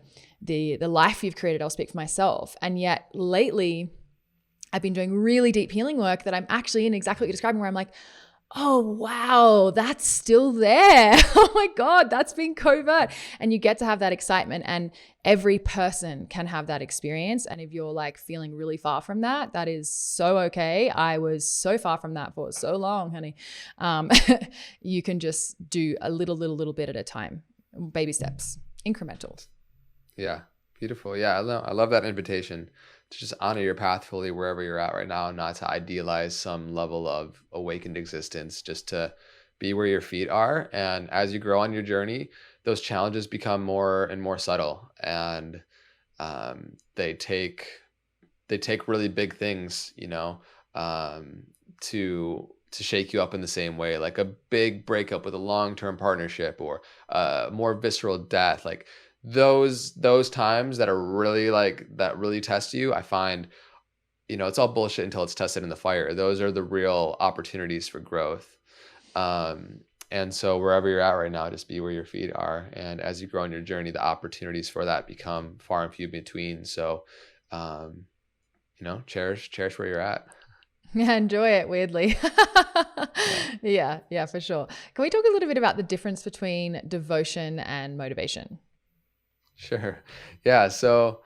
life you've created. I'll speak for myself. And yet lately I've been doing really deep healing work that I'm actually in exactly what you're describing, where I'm like, oh, wow, that's still there. Oh my God, that's been covert. And you get to have that excitement, and every person can have that experience. And if you're like feeling really far from that, that is so okay. I was so far from that for so long, honey. You can just do a little bit at a time, baby steps, incremental. Yeah, beautiful. Yeah, I love that invitation to just honor your path fully wherever you're at right now, and not to idealize some level of awakened existence, just to be where your feet are. And as you grow on your journey, those challenges become more and more subtle, and they take really big things, to shake you up in the same way, like a big breakup with a long-term partnership, or more visceral death, like those times that are really that really test you. I find, it's all bullshit until it's tested in the fire. Those are the real opportunities for growth. And so wherever you're at right now, just be where your feet are. And as you grow on your journey, the opportunities for that become far and few between. So, cherish where you're at. Yeah, enjoy it, weirdly. Yeah, for sure. Can we talk a little bit about the difference between devotion and motivation? Sure. Yeah. So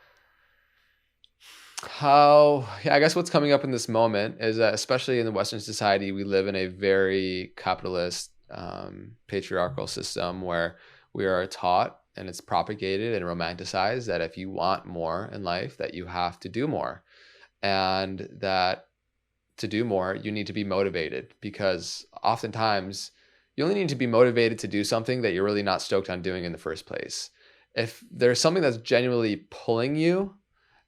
I guess what's coming up in this moment is that, especially in the Western society, we live in a very capitalist, patriarchal system where we are taught, and it's propagated and romanticized, that if you want more in life, that you have to do more, and that to do more, you need to be motivated, because oftentimes you only need to be motivated to do something that you're really not stoked on doing in the first place. If there's something that's genuinely pulling you,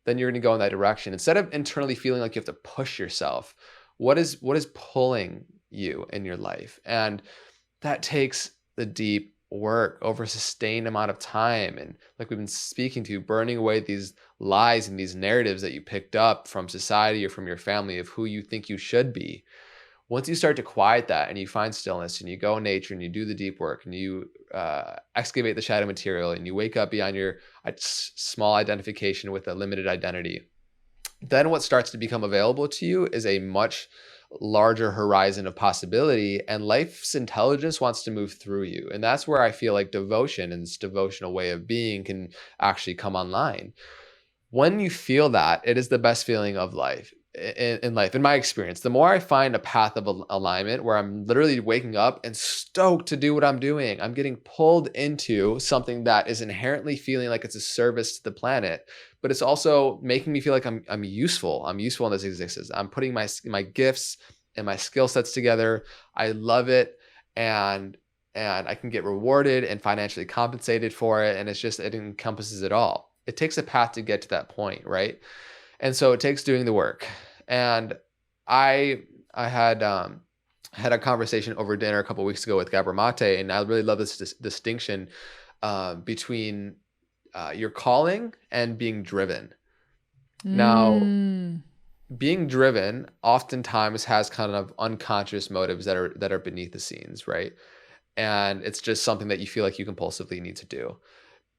then you're going to go in that direction. Instead of internally feeling like you have to push yourself, what is pulling you in your life? And that takes the deep work over a sustained amount of time. And like we've been speaking to, burning away these lies and these narratives that you picked up from society or from your family of who you think you should be. Once you start to quiet that, and you find stillness, and you go in nature, and you do the deep work, and you excavate the shadow material, and you wake up beyond your small identification with a limited identity, then what starts to become available to you is a much larger horizon of possibility, and life's intelligence wants to move through you. And that's where I feel like devotion and this devotional way of being can actually come online. When you feel that, it is the best feeling of life. In life, in my experience, the more I find a path of alignment where I'm literally waking up and stoked to do what I'm doing, I'm getting pulled into something that is inherently feeling like it's a service to the planet, but it's also making me feel like I'm useful. I'm useful in this existence. I'm putting my gifts and my skill sets together. I love it, and I can get rewarded and financially compensated for it. And it encompasses it all. It takes a path to get to that point, right? And so it takes doing the work. And I had a conversation over dinner a couple of weeks ago with Gabor Mate, and I really love this distinction between your calling and being driven. Now, being driven oftentimes has kind of unconscious motives that are beneath the scenes, right? And it's just something that you feel like you compulsively need to do.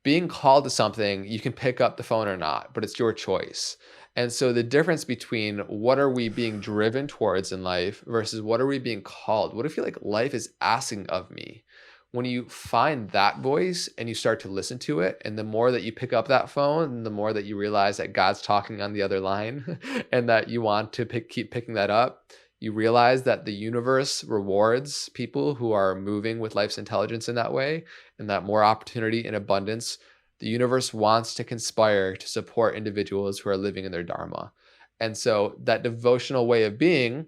Being called to something, you can pick up the phone or not, but it's your choice. And so the difference between what are we being driven towards in life versus what are we being called? What do I feel like life is asking of me? When you find that voice and you start to listen to it, and the more that you pick up that phone, and the more that you realize that God's talking on the other line and that you want to keep picking that up, you realize that the universe rewards people who are moving with life's intelligence in that way, and that more opportunity and abundance. The universe wants to conspire to support individuals who are living in their dharma. And so that devotional way of being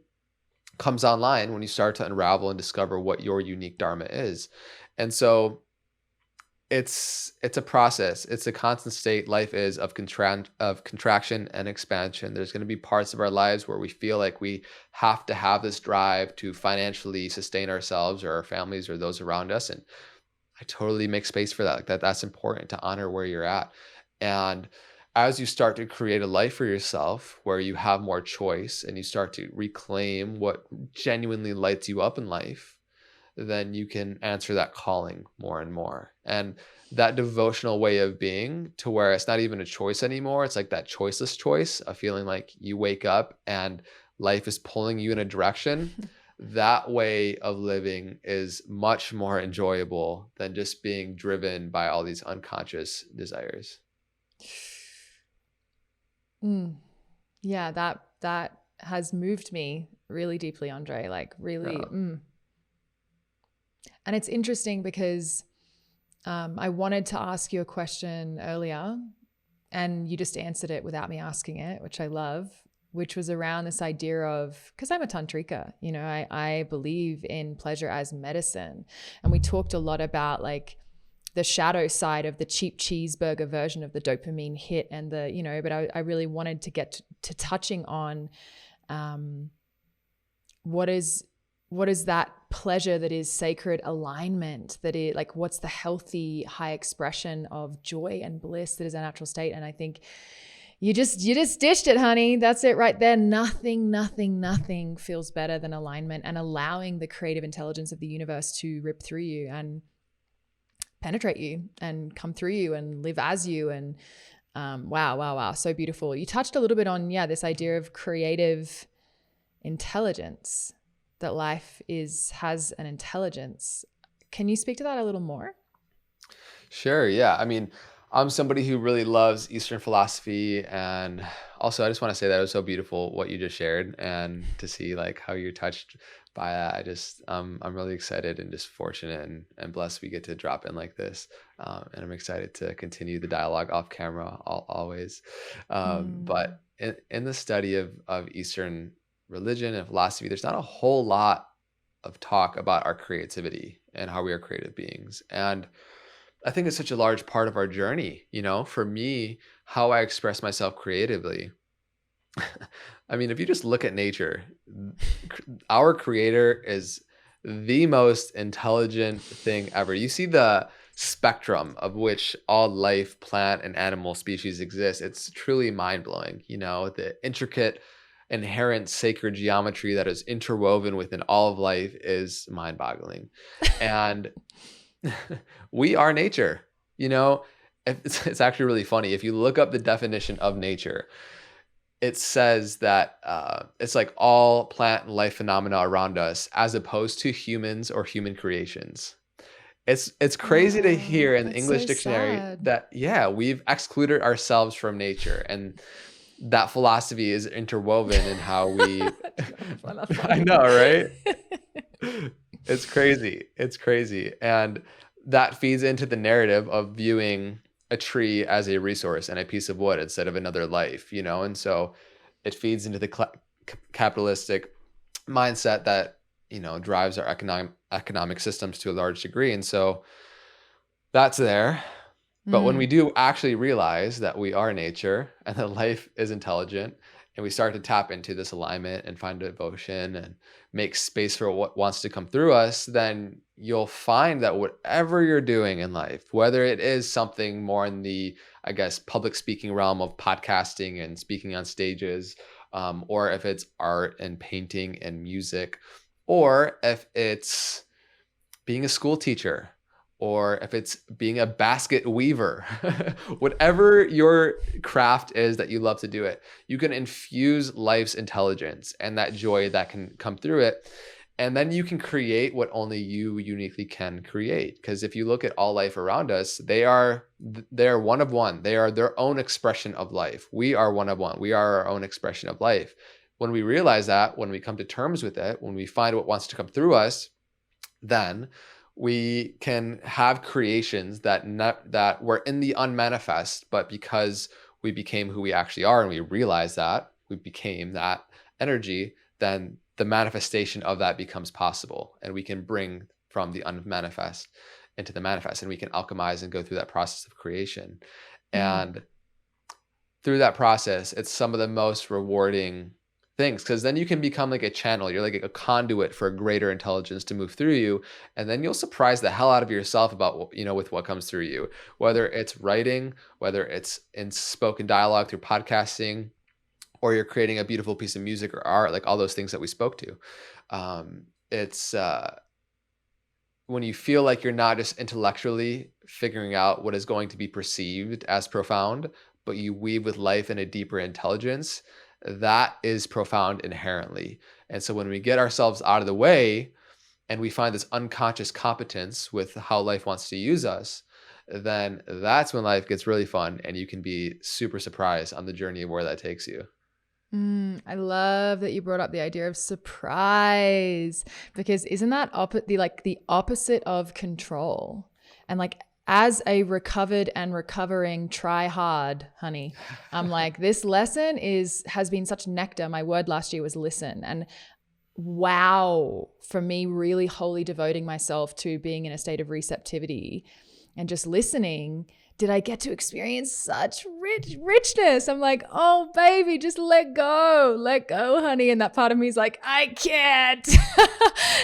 comes online when you start to unravel and discover what your unique dharma is. And so it's a process. It's a constant state. Life is of contraction and expansion. There's going to be parts of our lives where we feel like we have to have this drive to financially sustain ourselves or our families or those around us. And I totally make space for that. Like that's important to honor where you're at. And as you start to create a life for yourself where you have more choice and you start to reclaim what genuinely lights you up in life, then you can answer that calling more and more. And that devotional way of being, to where it's not even a choice anymore. It's like that choiceless choice of feeling like you wake up and life is pulling you in a direction. That way of living is much more enjoyable than just being driven by all these unconscious desires. Yeah, that has moved me really deeply, Andre, like really. Yeah. And it's interesting because I wanted to ask you a question earlier and you just answered it without me asking it, which I love, which was around this idea of, because I'm a tantrika, you know, I believe in pleasure as medicine. And we talked a lot about like the shadow side of the cheap cheeseburger version of the dopamine hit and the, you know, but I really wanted to get to touching on what is that pleasure that is sacred alignment, that is like, what's the healthy high expression of joy and bliss that is our natural state. And I think you just dished it, honey. That's it right there. Nothing feels better than alignment and allowing the creative intelligence of the universe to rip through you and penetrate you and come through you and live as you. And wow. So beautiful. You touched a little bit on, this idea of creative intelligence, that life has an intelligence. Can you speak to that a little more? Sure. Yeah. I mean, I'm somebody who really loves Eastern philosophy. And also, I just want to say that it was so beautiful what you just shared, and to see like how you're touched by that. I'm really excited and just fortunate and blessed we get to drop in like this. And I'm excited to continue the dialogue off camera always. But in the study of Eastern religion and philosophy, there's not a whole lot of talk about our creativity and how we are creative beings. And I think it's such a large part of our journey. You know, for me, how I express myself creatively. I mean, if you just look at nature, our creator is the most intelligent thing ever. You see the spectrum of which all life, plant, and animal species exist. It's truly mind-blowing. You know, the intricate, inherent sacred geometry that is interwoven within all of life is mind-boggling. And we are nature. You know, it's actually really funny. If you look up the definition of nature, it says that it's like all plant and life phenomena around us, as opposed to humans or human creations. It's crazy to hear in the English dictionary that, we've excluded ourselves from nature, and that philosophy is interwoven in how we. I know, right? It's crazy. And that feeds into the narrative of viewing a tree as a resource and a piece of wood instead of another life, you know? And so it feeds into the capitalistic mindset that, you know, drives our economic systems to a large degree. And so that's there. But when we do actually realize that we are nature and that life is intelligent, and we start to tap into this alignment and find devotion and make space for what wants to come through us, then you'll find that whatever you're doing in life, whether it is something more in the, I guess, public speaking realm of podcasting and speaking on stages, or if it's art and painting and music, or if it's being a school teacher, or if it's being a basket weaver, whatever your craft is that you love to do it, you can infuse life's intelligence and that joy that can come through it. And then you can create what only you uniquely can create. Because if you look at all life around us, they're one of one. They are their own expression of life. We are one of one. We are our own expression of life. When we realize that, when we come to terms with it, when we find what wants to come through us, then we can have creations that were in the unmanifest, but because we became who we actually are and we realized that we became that energy, then the manifestation of that becomes possible, and we can bring from the unmanifest into the manifest, and we can alchemize and go through that process of creation. And through that process, it's some of the most rewarding things, because then you can become like a channel. You're like a conduit for a greater intelligence to move through you, and then you'll surprise the hell out of yourself about, with what comes through you, whether it's writing, whether it's in spoken dialogue through podcasting, or you're creating a beautiful piece of music or art, like all those things that we spoke to. It's when you feel like you're not just intellectually figuring out what is going to be perceived as profound, but you weave with life in a deeper intelligence, that is profound inherently. And so when we get ourselves out of the way and we find this unconscious competence with how life wants to use us, then that's when life gets really fun, and you can be super surprised on the journey of where that takes you. I love that you brought up the idea of surprise, because isn't that the opposite of control? And like, as a recovered and recovering try hard, honey, I'm like, this lesson has been such nectar. My word last year was listen. And wow, for me, really wholly devoting myself to being in a state of receptivity and just listening, did I get to experience such richness. I'm like, oh baby, just let go, honey. And that part of me is like, I can't.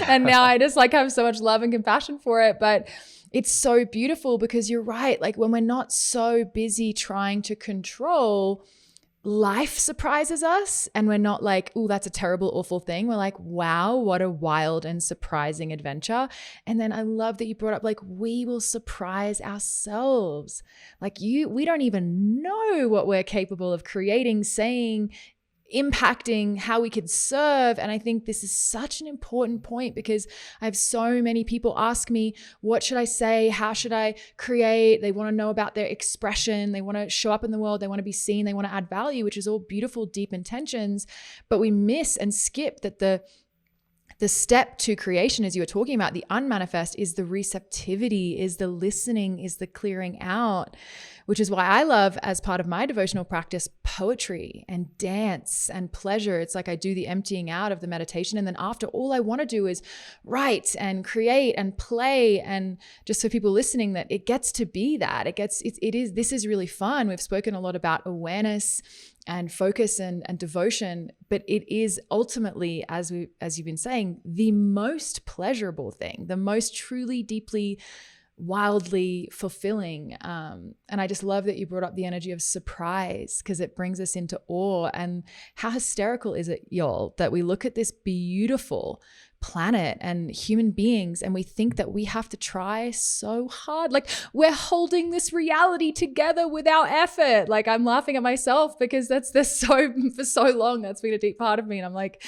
And now I just like have so much love and compassion for it. But it's so beautiful, because you're right. Like, when we're not so busy trying to control, life surprises us, and we're not like, oh, that's a terrible, awful thing. We're like, wow, what a wild and surprising adventure. And then I love that you brought up, like, we will surprise ourselves. Like, we don't even know what we're capable of creating, saying, impacting, how we could serve. And I think this is such an important point, because I have so many people ask me, what should I say? How should I create? They want to know about their expression. They want to show up in the world. They want to be seen. They want to add value, which is all beautiful, deep intentions. But we miss and skip that the step to creation, as you were talking about, the unmanifest, is the receptivity, is the listening, is the clearing out, which is why I love, as part of my devotional practice, poetry and dance and pleasure. It's like I do the emptying out of the meditation. And then after, all I want to do is write and create and play. And just for people listening, that it gets to be that. This is really fun. We've spoken a lot about awareness and focus and devotion, but it is ultimately, as you've been saying, the most pleasurable thing, the most truly, deeply, wildly fulfilling. And I just love that you brought up the energy of surprise, because it brings us into awe. And how hysterical is it, y'all, that we look at this beautiful planet and human beings, and we think that we have to try so hard. Like, we're holding this reality together with our effort. Like, I'm laughing at myself, because for so long, that's been a deep part of me. And I'm like,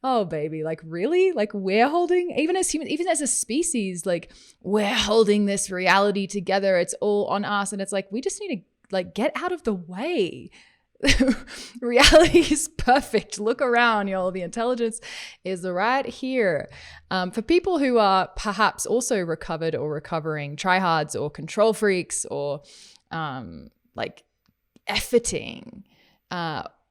oh baby, like, really? Like, we're holding, even as humans, even as a species, like, we're holding this reality together. It's all on us. And it's like, we just need to like get out of the way. Reality is perfect. Look around, y'all. The intelligence is right here. For people who are perhaps also recovered or recovering tryhards or control freaks or like efforting,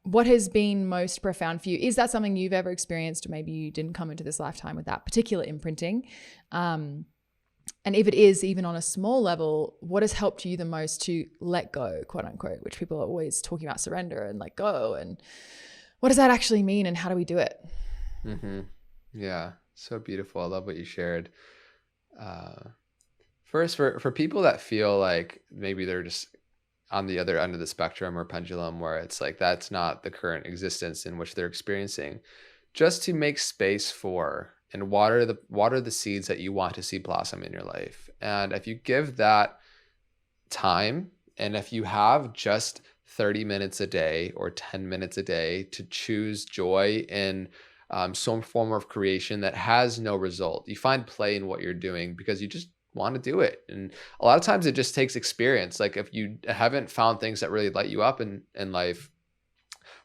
what has been most profound for you? Is that something you've ever experienced? Or maybe you didn't come into this lifetime with that particular imprinting. And if it is, even on a small level, what has helped you the most to let go, quote unquote, which people are always talking about surrender and let go. And what does that actually mean, and how do we do it? Mm-hmm. Yeah, so beautiful. I love what you shared. First, for people that feel like maybe they're just on the other end of the spectrum or pendulum, where it's like that's not the current existence in which they're experiencing, just to make space for and water the seeds that you want to see blossom in your life. And if you give that time, and if you have just 30 minutes a day or 10 minutes a day to choose joy in some form of creation that has no result, you find play in what you're doing because you just want to do it. And a lot of times it just takes experience. Like, if you haven't found things that really light you up in life,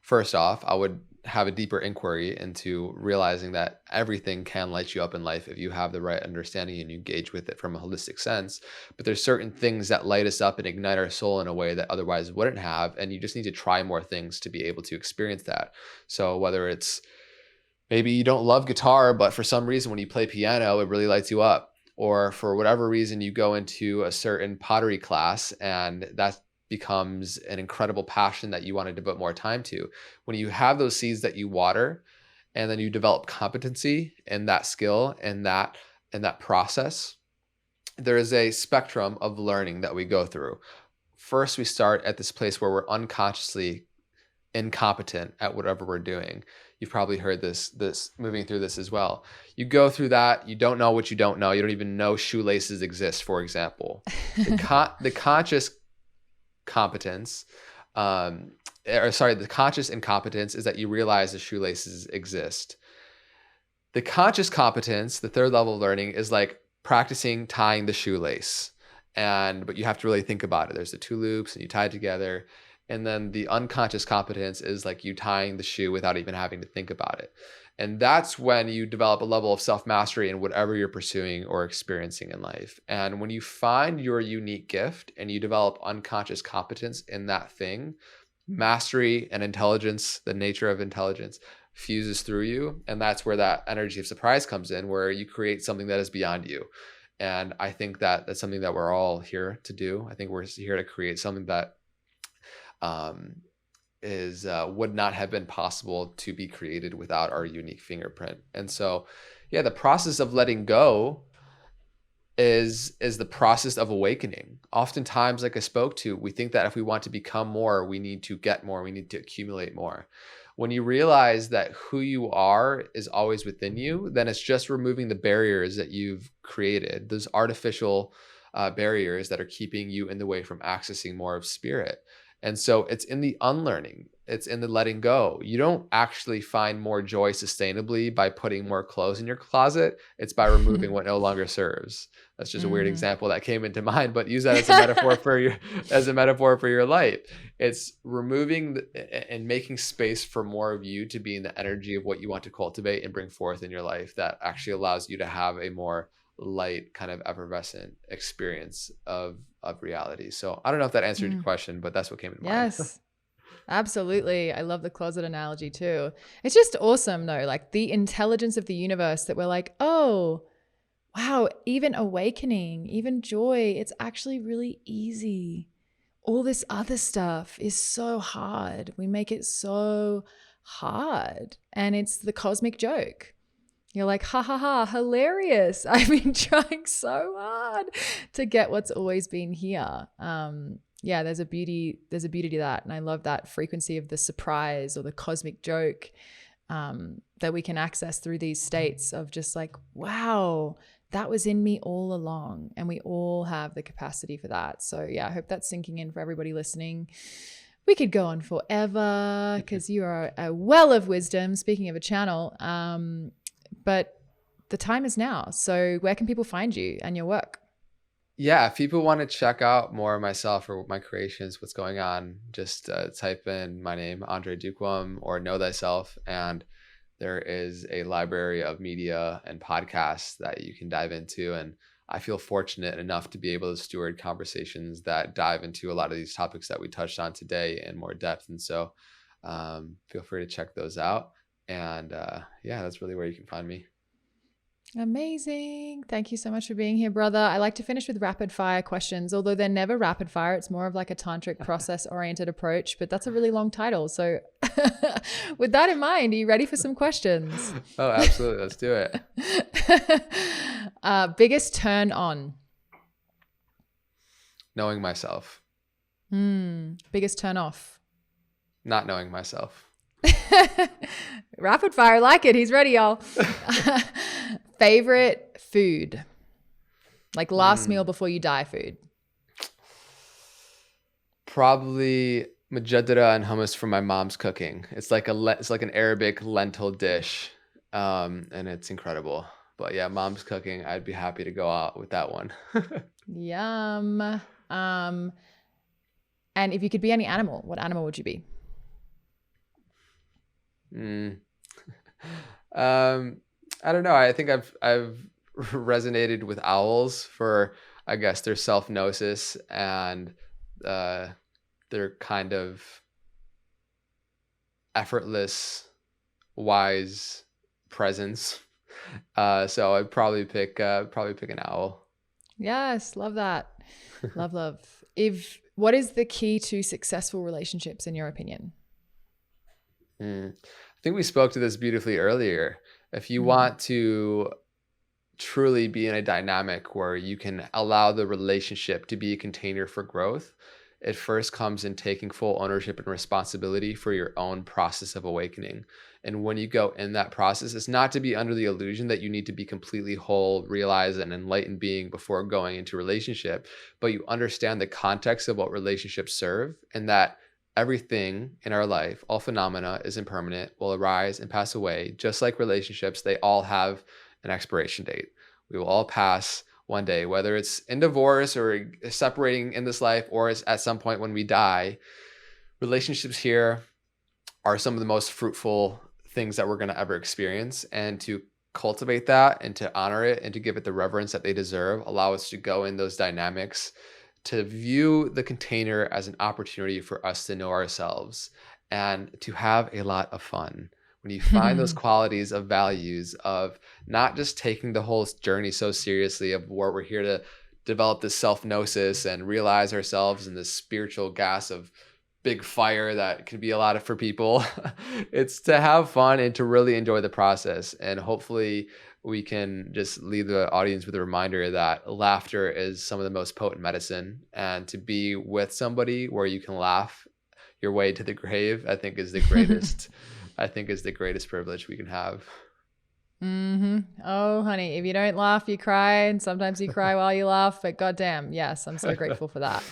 first off, I would have a deeper inquiry into realizing that everything can light you up in life if you have the right understanding and you engage with it from a holistic sense. But there's certain things that light us up and ignite our soul in a way that otherwise wouldn't have. And you just need to try more things to be able to experience that. So whether it's Maybe you don't love guitar, but for some reason when you play piano, it really lights you up. Or for whatever reason, you go into a certain pottery class and that becomes an incredible passion that you want to devote more time to. When you have those seeds that you water and then you develop competency in that skill and that process, there is a spectrum of learning that we go through. First, we start at this place where we're unconsciously incompetent at whatever we're doing. You've probably heard this moving through this as well. You go through that, you don't know what you don't know. You don't even know shoelaces exist, for example. The conscious competence, the conscious incompetence is that you realize the shoelaces exist. The conscious competence, the third level of learning, is like practicing tying the shoelace. But you have to really think about it. There's the two loops and you tie it together. And then the unconscious competence is like you tying the shoe without even having to think about it. And that's when you develop a level of self-mastery in whatever you're pursuing or experiencing in life. And when you find your unique gift and you develop unconscious competence in that thing, mastery and intelligence, the nature of intelligence, fuses through you. And that's where that energy of surprise comes in, where you create something that is beyond you. And I think that that's something that we're all here to do. I think we're here to create something that would not have been possible to be created without our unique fingerprint. And so, yeah, the process of letting go is the process of awakening. Oftentimes, like I spoke to, we think that if we want to become more, we need to get more, we need to accumulate more. When you realize that who you are is always within you, then it's just removing the barriers that you've created, those artificial barriers that are keeping you in the way from accessing more of spirit. And so it's in the unlearning, it's in the letting go. You don't actually find more joy sustainably by putting more clothes in your closet. It's by removing what no longer serves. That's just a weird example that came into mind, but use that as a metaphor for your life. It's removing and making space for more of you to be in the energy of what you want to cultivate and bring forth in your life that actually allows you to have a more light, kind of effervescent experience of reality. So I don't know if that answered your question, but that's what came to mind. Yes, absolutely. I love the closet analogy too. It's just awesome though, like the intelligence of the universe that we're like, oh, wow, even awakening, even joy, it's actually really easy. All this other stuff is so hard. We make it so hard. And it's the cosmic joke. You're like, ha ha ha, hilarious. I've been trying so hard to get what's always been here. Yeah, there's a beauty to that. And I love that frequency of the surprise or the cosmic joke that we can access through these states of just like, wow, that was in me all along. And we all have the capacity for that. So yeah, I hope that's sinking in for everybody listening. We could go on forever because you are a well of wisdom, speaking of a channel. But the time is now. So where can people find you and your work? Yeah, if people want to check out more of myself or my creations, what's going on, just type in my name, André Duqum, or Know Thyself. And there is a library of media and podcasts that you can dive into. And I feel fortunate enough to be able to steward conversations that dive into a lot of these topics that we touched on today in more depth. And so feel free to check those out. And yeah, that's really where you can find me. Amazing. Thank you so much for being here, brother. I like to finish with rapid fire questions, although they're never rapid fire. It's more of like a tantric process oriented approach, but that's a really long title. So with that in mind, are you ready for some questions? Oh, absolutely. Let's do it. Biggest turn on? Knowing myself. Biggest turn off? Not knowing myself. Rapid fire, like it. He's ready, y'all. Favorite food? Like last meal before you die food? Probably mujaddara and hummus from my mom's cooking. It's like an Arabic lentil dish, and it's incredible. But yeah, mom's cooking. I'd be happy to go out with that one. Yum. And if you could be any animal, what animal would you be? I don't know. I think I've resonated with owls for, I guess, their self-gnosis and their kind of effortless, wise presence. So I'd probably pick an owl. Yes, love that. Love. What is the key to successful relationships in your opinion? I think we spoke to this beautifully earlier. If you Mm. want to truly be in a dynamic where you can allow the relationship to be a container for growth, it first comes in taking full ownership and responsibility for your own process of awakening. And when you go in that process, it's not to be under the illusion that you need to be completely whole, realized, and enlightened being before going into relationship, but you understand the context of what relationships serve, and that everything in our life, all phenomena, is impermanent, will arise and pass away. Just like relationships, they all have an expiration date. We will all pass one day, whether it's in divorce or separating in this life, or it's at some point when we die. Relationships here are some of the most fruitful things that we're going to ever experience. And to cultivate that and to honor it and to give it the reverence that they deserve, allow us to go in those dynamics, to view the container as an opportunity for us to know ourselves and to have a lot of fun. When you find those qualities of values of not just taking the whole journey so seriously, of where we're here to develop this self-gnosis and realize ourselves in this spiritual gas of big fire that can be a lot for people. It's to have fun and to really enjoy the process. And hopefully we can just leave the audience with a reminder that laughter is some of the most potent medicine, and to be with somebody where you can laugh your way to the grave, I think is the greatest privilege we can have. Oh, honey, if you don't laugh, you cry. And sometimes you cry while you laugh, but goddamn, yes, I'm so grateful for that.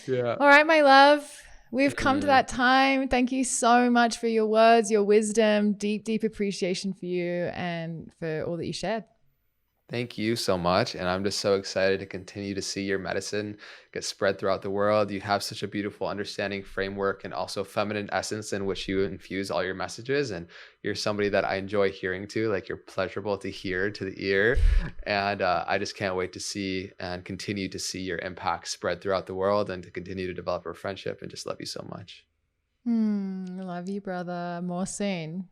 Yeah. All right, my love. We've come to that time. Thank you so much for your words, your wisdom, deep appreciation for you and for all that you shared. Thank you so much. And I'm just so excited to continue to see your medicine get spread throughout the world. You have such a beautiful understanding, framework, and also feminine essence in which you infuse all your messages. And you're somebody that I enjoy hearing to, like you're pleasurable to hear to the ear. And I just can't wait to see and continue to see your impact spread throughout the world and to continue to develop our friendship, and just love you so much. Love you, brother. More soon.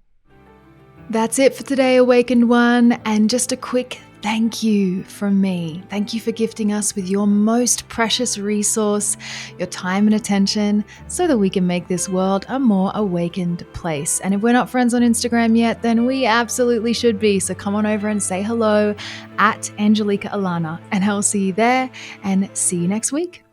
That's it for today, Awakened One. And just a quick thank you from me. Thank you for gifting us with your most precious resource, your time and attention, so that we can make this world a more awakened place. And if we're not friends on Instagram yet, then we absolutely should be. So come on over and say hello at Angelika Alana, and I'll see you there and see you next week.